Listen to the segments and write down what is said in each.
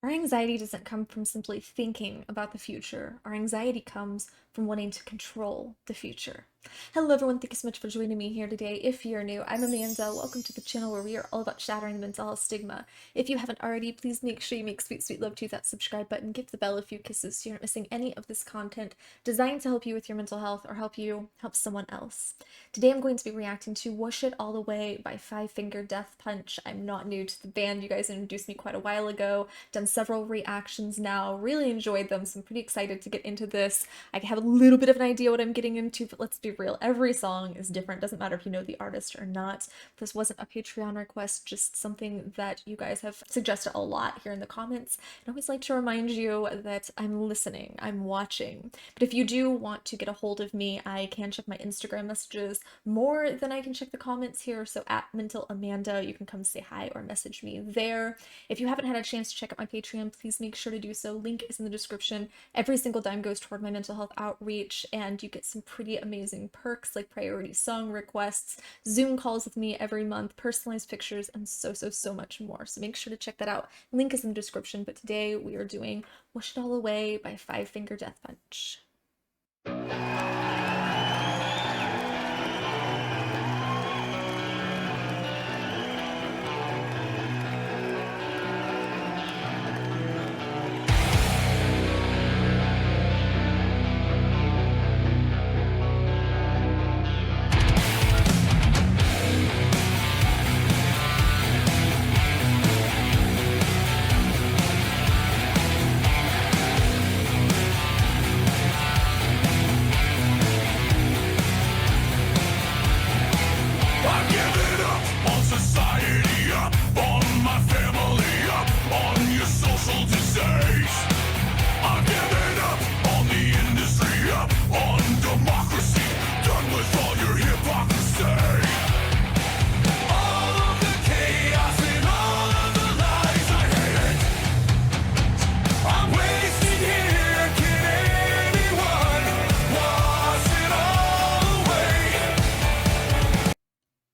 Our anxiety doesn't come from simply thinking about the future. Our anxiety comes from wanting to control the future. Hello, everyone. Thank you so much for joining me here today. If you're new, I'm Amanda. Welcome to the channel where we are all about shattering the mental health stigma. If you haven't already, please make sure you make sweet, sweet love to that subscribe button. Give the bell a few kisses so you're not missing any of this content designed to help you with your mental health or help you help someone else. Today, I'm going to be reacting to Wash It All Away by Five Finger Death Punch. I'm not new to the band. You guys introduced me quite a while ago. Done several reactions now. Really enjoyed them, so I'm pretty excited to get into this. I have a little bit of an idea what I'm getting into, but let's be real. Every song is different. Doesn't matter if you know the artist or not. This wasn't a Patreon request, just something that you guys have suggested a lot here in the comments. I always like to remind you that I'm listening, I'm watching. But if you do want to get a hold of me, I can check my Instagram messages more than I can check the comments here. So at Mental Amanda, you can come say hi or message me there. If you haven't had a chance to check out my Patreon, please make sure to do so. Link is in the description. Every single dime goes toward my mental health outreach, and you get some pretty amazing perks like priority song requests, Zoom calls with me every month, personalized pictures, and so much more. So make sure to check that out. Link is in the description. But today we are doing Wash It All Away by Five Finger Death Punch.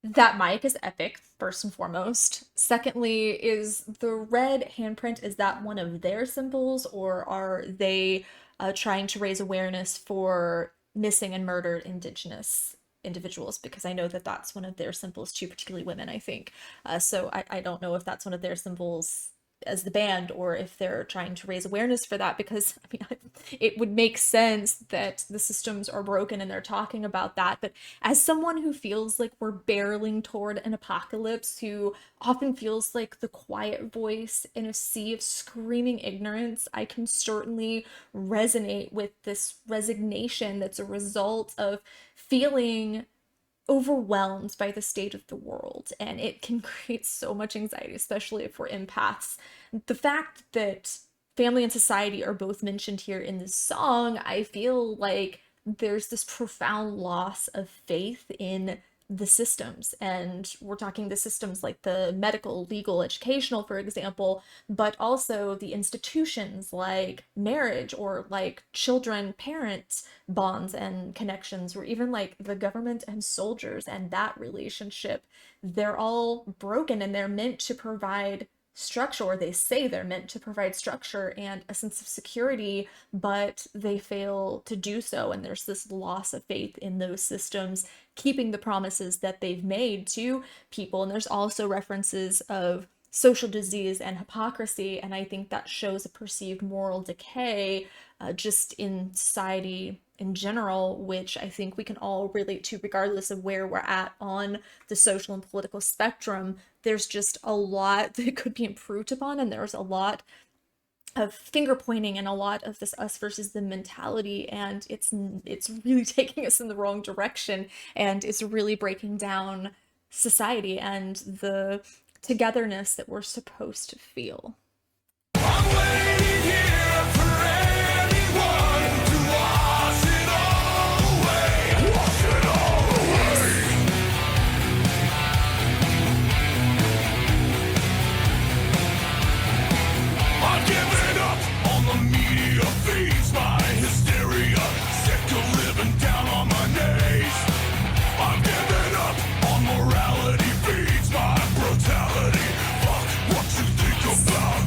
That mic is epic, first and foremost. Secondly, is the red handprint, is that one of their symbols, or are they trying to raise awareness for missing and murdered Indigenous individuals? Because I know that that's one of their symbols too, particularly women, I think. So I don't know if that's one of their symbols as the band, or if they're trying to raise awareness for that, because I mean, it would make sense that the systems are broken and they're talking about that. But as someone who feels like we're barreling toward an apocalypse, who often feels like the quiet voice in a sea of screaming ignorance, I can certainly resonate with this resignation that's a result of feeling overwhelmed by the state of the world, and it can create so much anxiety, especially if we're empaths. The fact that family and society are both mentioned here in this song, I feel like there's this profound loss of faith in the systems, and we're talking the systems like the medical, legal, educational, for example, but also the institutions like marriage, or like children parent bonds and connections, or even like the government and soldiers and that relationship. They're all broken, and they're meant to provide structure, or they say they're meant to provide structure and a sense of security, but they fail to do so. And there's this loss of faith in those systems keeping the promises that they've made to people. And there's also references of social disease and hypocrisy, and I think that shows a perceived moral decay just in society in general, which I think we can all relate to regardless of where we're at on the social and political spectrum. There's just a lot that could be improved upon, and there's a lot of finger pointing and a lot of this us versus them mentality, and it's really taking us in the wrong direction, and it's really breaking down society and the togetherness that we're supposed to feel. I'm waiting here for anyone to wash it all away. Wash it all away. I've given up on the media feeds, my hysteria, sick of living down on my knees. I've given up on morality feeds, my brutality. Fuck what you think about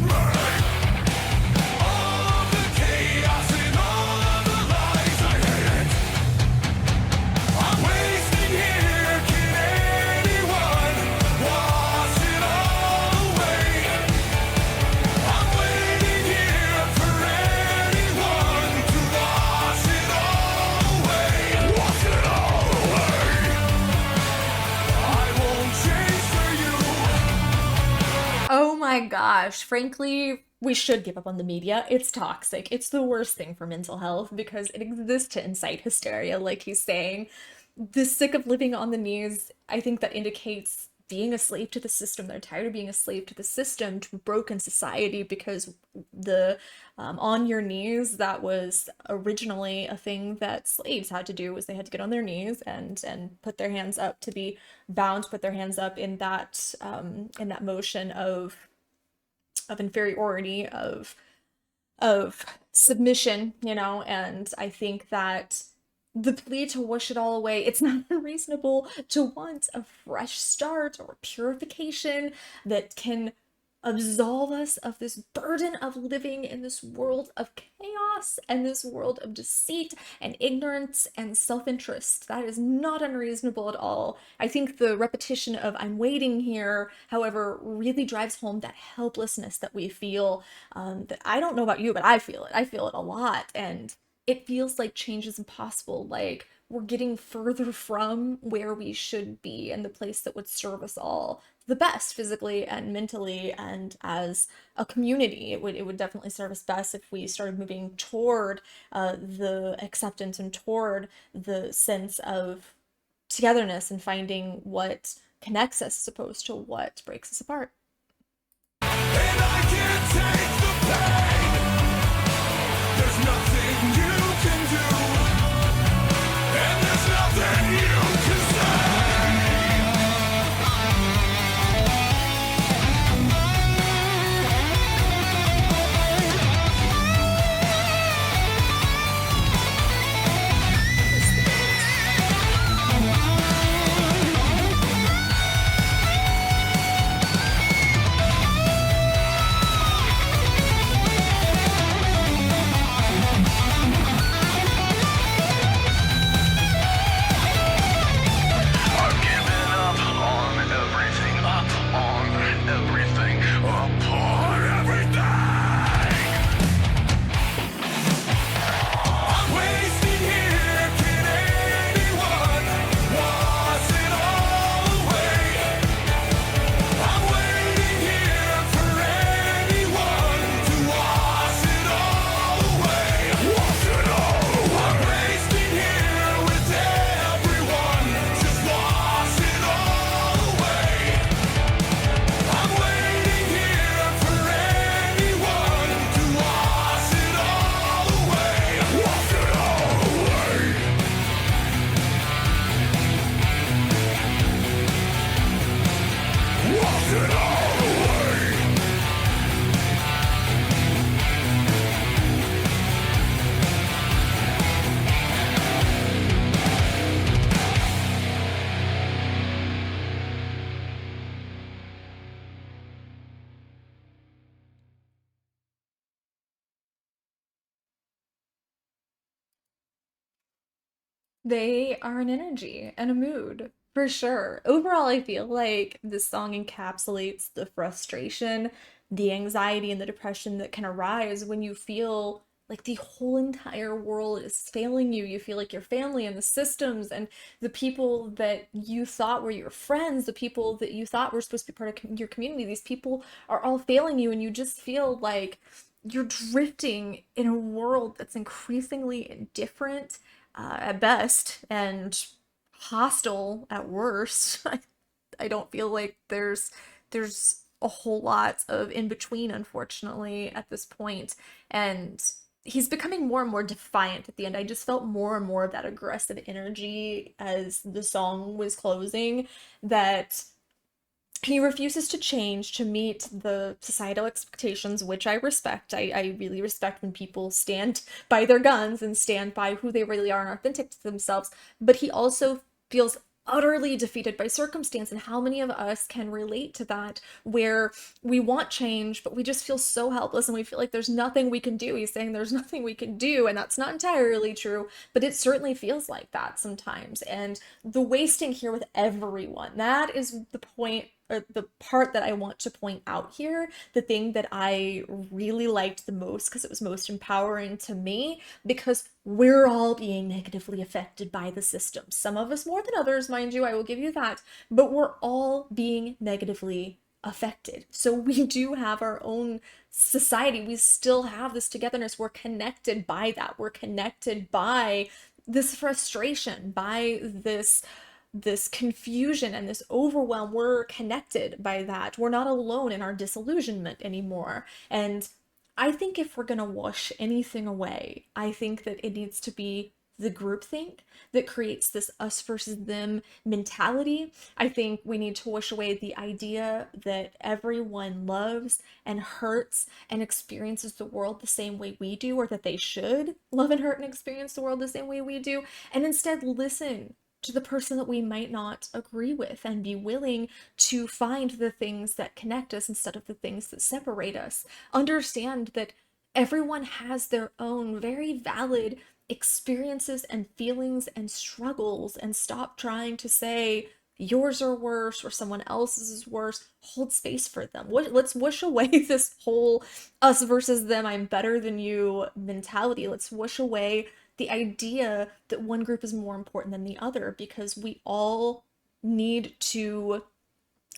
gosh, frankly, we should give up on the media. It's toxic. It's the worst thing for mental health because it exists to incite hysteria, like he's saying. The sick of living on the knees, I think that indicates being a slave to the system. They're tired of being a slave to the system, to a broken society, because the on your knees, that was originally a thing that slaves had to do, was they had to get on their knees and put their hands up to be bound, put their hands up in that motion of inferiority, of submission, you know. And I think that the plea to wash it all away, it's not unreasonable to want a fresh start or purification that can absolve us of this burden of living in this world of chaos and this world of deceit and ignorance and self-interest. That is not unreasonable at all. I think the repetition of "I'm waiting here," however, really drives home that helplessness that we feel. That I don't know about you, but I feel it. I feel it a lot. And it feels like change is impossible. Like we're getting further from where we should be and the place that would serve us all the best physically and mentally and as a community. It would definitely serve us best if we started moving toward the acceptance and toward the sense of togetherness and finding what connects us as opposed to what breaks us apart. And I can't take the pain. There's nothing you can do, and there's nothing you can I've given up on everything, upon everything. I'm wasting here, can anyone wash it all away? I'm waiting here for anyone to wash it all away. Wash it all away. I'm wasting here with everyone. Just wash it all away. I'm waiting here for anyone to wash it all away. Wash it all away. Wash it all away. They are an energy and a mood, for sure. Overall, I feel like this song encapsulates the frustration, the anxiety, and the depression that can arise when you feel like the whole entire world is failing you. You feel like your family and the systems and the people that you thought were your friends, the people that you thought were supposed to be part of your community, these people are all failing you, and you just feel like you're drifting in a world that's increasingly indifferent at best and hostile at worst. I don't feel like there's a whole lot of in between, unfortunately, at this point. And he's becoming more and more defiant at the end. I just felt more and more of that aggressive energy as the song was closing, that he refuses to change to meet the societal expectations, which I respect. I really respect when people stand by their guns and stand by who they really are and authentic to themselves. But he also feels utterly defeated by circumstance. And how many of us can relate to that, where we want change, but we just feel so helpless and we feel like there's nothing we can do. He's saying there's nothing we can do, and that's not entirely true, but it certainly feels like that sometimes. And the wasting here with everyone, that is the point, or the part that I want to point out here, the thing that I really liked the most because it was most empowering to me, because we're all being negatively affected by the system. Some of us more than others, mind you, I will give you that, but we're all being negatively affected. So we do have our own society. We still have this togetherness. We're connected by that. We're connected by this frustration, by this confusion and this overwhelm. We're connected by that. We're not alone in our disillusionment anymore. And I think if we're going to wash anything away, I think that it needs to be the groupthink that creates this us versus them mentality. I think we need to wash away the idea that everyone loves and hurts and experiences the world the same way we do, or that they should love and hurt and experience the world the same way we do, and instead listen to the person that we might not agree with and be willing to find the things that connect us instead of the things that separate us. Understand that everyone has their own very valid experiences and feelings and struggles, and stop trying to say yours are worse or someone else's is worse. Hold space for them. Let's wish away this whole us versus them, I'm better than you mentality. Let's wish away the idea that one group is more important than the other, because need to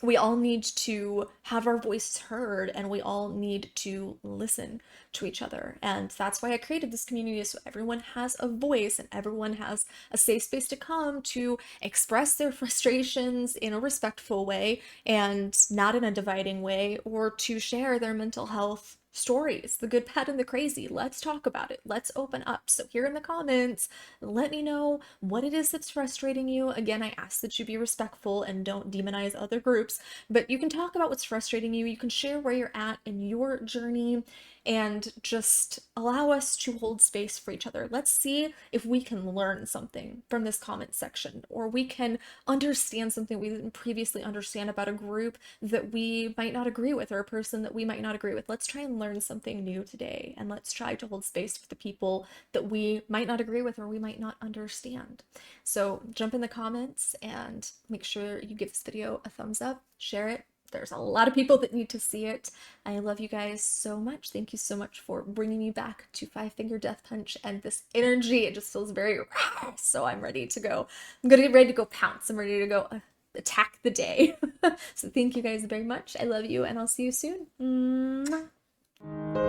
we all need to have our voices heard, and we all need to listen to each other. And that's why I created this community, so everyone has a voice and everyone has a safe space to come to express their frustrations in a respectful way and not in a dividing way, or to share their mental health stories, the good, bad, and the crazy. Let's talk about it. Let's open up. So here in the comments, let me know what it is that's frustrating you. Again, I ask that you be respectful and don't demonize other groups, but you can talk about what's frustrating you. You can share where you're at in your journey, and just allow us to hold space for each other. Let's see if we can learn something from this comment section, or we can understand something we didn't previously understand about a group that we might not agree with, or a person that we might not agree with. Let's try and learn something new today, and let's try to hold space for the people that we might not agree with or we might not understand. So jump in the comments and make sure you give this video a thumbs up, share it. There's a lot of people that need to see it. I love you guys so much. Thank you so much for bringing me back to Five Finger Death Punch and this energy. It just feels very raw. So I'm ready to go. I'm gonna get ready to go pounce. I'm ready to go attack the day. So thank you guys very much. I love you, and I'll see you soon. Mwah.